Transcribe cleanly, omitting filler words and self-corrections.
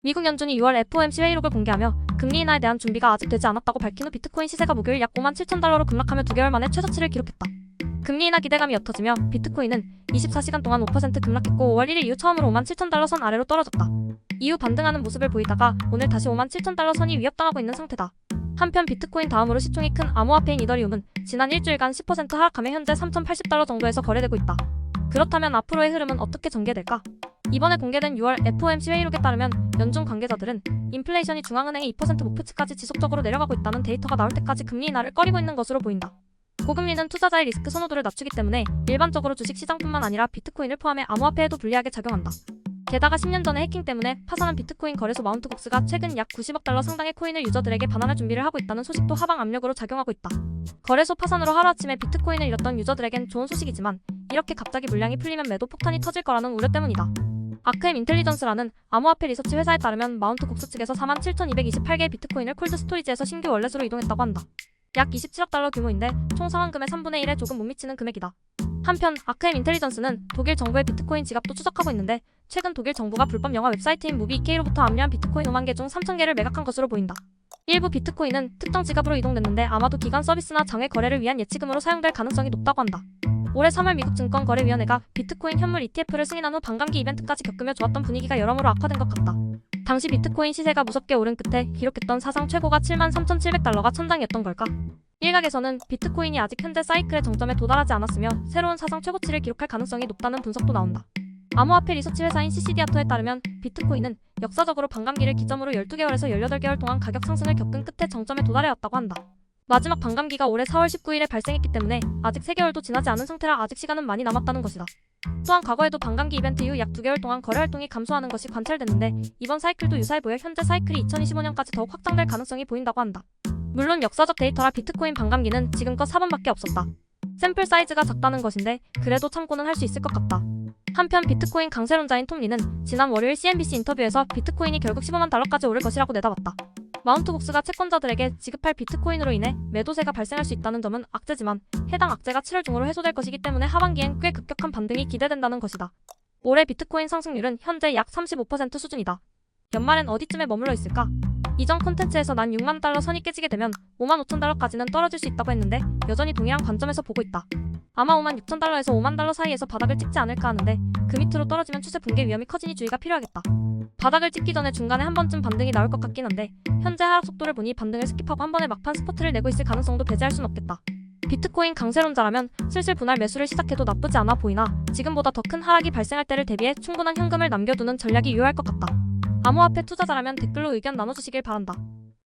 미국 연준이 6월 FOMC 회의록을 공개하며 금리 인하에 대한 준비가 아직 되지 않았다고 밝힌 후 비트코인 시세가 목요일 약 57,000달러로 급락하며 2개월 만에 최저치를 기록했다. 금리 인하 기대감이 옅어지며 비트코인은 24시간 동안 5% 급락했고 5월 1일 이후 처음으로 57,000달러 선 아래로 떨어졌다. 이후 반등하는 모습을 보이다가 오늘 다시 57,000달러 선이 위협당하고 있는 상태다. 한편 비트코인 다음으로 시총이 큰 암호화폐인 이더리움은 지난 일주일간 10% 하락하며 현재 3,080달러 정도에서 거래되고 있다. 그렇다면 앞으로의 흐름은 어떻게 전개될까? 이번에 공개된 6월 FOMC 회의록에 따르면 연준 관계자들은 인플레이션이 중앙은행의 2% 목표치까지 지속적으로 내려가고 있다는 데이터가 나올 때까지 금리 인하를 꺼리고 있는 것으로 보인다. 고금리는 투자자의 리스크 선호도를 낮추기 때문에 일반적으로 주식시장뿐만 아니라 비트코인을 포함해 암호화폐에도 불리하게 작용한다. 게다가 10년 전에 해킹 때문에 파산한 비트코인 거래소 마운트곡스가 최근 약 90억 달러 상당의 코인을 유저들에게 반환할 준비를 하고 있다는 소식도 하방 압력으로 작용하고 있다. 거래소 파산으로 하루아침에 비트코인을 잃었던 유저들에겐 좋은 소식이지만 이렇게 갑자기 물량이 풀리면 매도 폭탄이 터질 거라는 우려 때문이다. 아크엠 인텔리전스라는 암호화폐 리서치 회사에 따르면 마운트곡스 측에서 47,228개의 비트코인을 콜드 스토리지에서 신규 월렛으로 이동했다고 한다. 약 27억 달러 규모인데 총 상환금의 3분의 1에 조금 못 미치는 금액이다. 한편 아크엠 인텔리전스는 독일 정부의 비트코인 지갑도 추적하고 있는데 최근 독일 정부가 불법 영화 웹사이트인 무비이케이로부터 압류한 비트코인 5만 개 중 3,000개를 매각한 것으로 보인다. 일부 비트코인은 특정 지갑으로 이동됐는데 아마도 기관 서비스나 장외 거래를 위한 예치금으로 사용될 가능성이 높다고 한다. 올해 3월 미국 증권거래위원회가 비트코인 현물 ETF를 승인한 후 반감기 이벤트까지 겪으며 좋았던 분위기가 여러모로 악화된 것 같다. 당시 비트코인 시세가 무섭게 오른 끝에 기록했던 사상 최고가 73,700달러가 천장이었던 걸까? 일각에서는 비트코인이 아직 현재 사이클의 정점에 도달하지 않았으며 새로운 사상 최고치를 기록할 가능성이 높다는 분석도 나온다. 암호화폐 리서치 회사인 CCD아토에 따르면 비트코인은 역사적으로 반감기를 기점으로 12개월에서 18개월 동안 가격 상승을 겪은 끝에 정점에 도달해왔다고 한다. 마지막 반감기가 올해 4월 19일에 발생했기 때문에 아직 3개월도 지나지 않은 상태라 아직 시간은 많이 남았다는 것이다. 또한 과거에도 반감기 이벤트 이후 약 2개월 동안 거래 활동이 감소하는 것이 관찰됐는데 이번 사이클도 유사해 보여 현재 사이클이 2025년까지 더욱 확장될 가능성이 보인다고 한다. 물론 역사적 데이터라 비트코인 반감기는 지금껏 4번밖에 없었다. 샘플 사이즈가 작다는 것인데 그래도 참고는 할 수 있을 것 같다. 한편 비트코인 강세론자인 톰 리는 지난 월요일 CNBC 인터뷰에서 비트코인이 결국 15만 달러까지 오를 것이라고 내다봤다. 마운트곡스가 채권자들에게 지급할 비트코인으로 인해 매도세가 발생할 수 있다는 점은 악재지만 해당 악재가 7월 중으로 해소될 것이기 때문에 하반기엔 꽤 급격한 반등이 기대된다는 것이다. 올해 비트코인 상승률은 현재 약 35% 수준이다. 연말엔 어디쯤에 머물러 있을까? 이전 콘텐츠에서 난 6만 달러 선이 깨지게 되면 5만 5천 달러까지는 떨어질 수 있다고 했는데 여전히 동일한 관점에서 보고 있다. 아마 5만 6천 달러에서 5만 달러 사이에서 바닥을 찍지 않을까 하는데 그 밑으로 떨어지면 추세 붕괴 위험이 커지니 주의가 필요하겠다. 바닥을 찍기 전에 중간에 한 번쯤 반등이 나올 것 같긴 한데 현재 하락 속도를 보니 반등을 스킵하고 한 번에 막판 스퍼트를 내고 있을 가능성도 배제할 순 없겠다. 비트코인 강세론자라면 슬슬 분할 매수를 시작해도 나쁘지 않아 보이나 지금보다 더 큰 하락이 발생할 때를 대비해 충분한 현금을 남겨두는 전략이 유효할 것 같다. 암호화폐 투자자라면 댓글로 의견 나눠주시길 바란다.